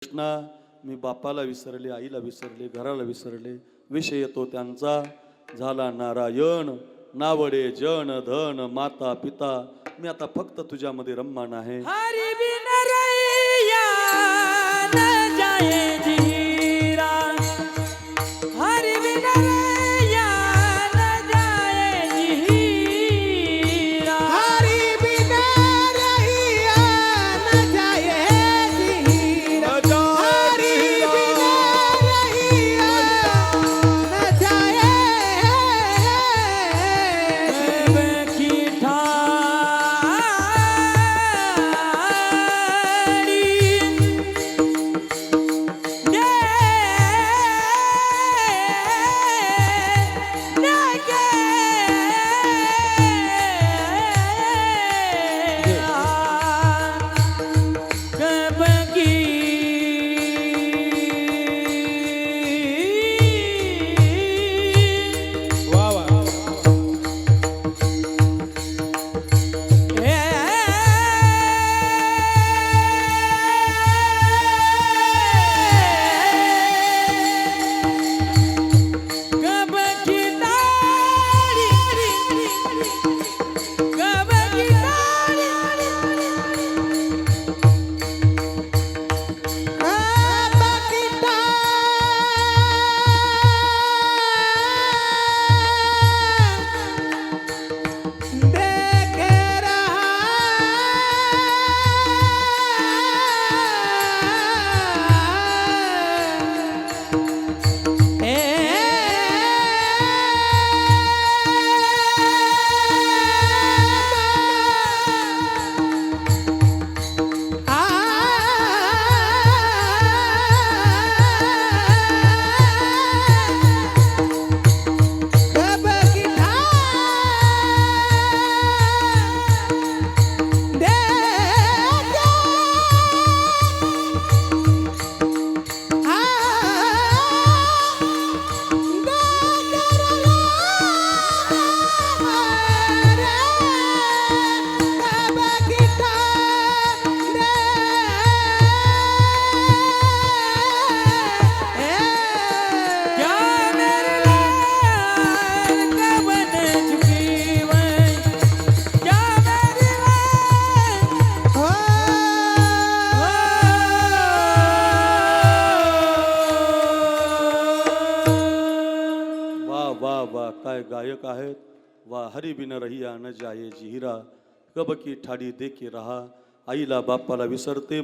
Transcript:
कृष्णा मी बापाला विसरले, आईला विसरले, घराला विसरले, विषय येतो त्यांचा झाला नारायण, नावडे जन धन माता पिता, मी आता फक्त तुझ्यामध्ये रममान आहे. हरि बिन रैया न जाए जीरा, हरि बिन रैया न जाए जीरा, हरि बिन रैया न जाए जीरा, हरि बिन रैया न जाए की ठाड़ी दे कब की वाह वाह काय गायक आहेत. वाह हरी बिन रहिया न जाए जीरा, कब की ठाडी दे के रहा, आईला बापाला विसरते.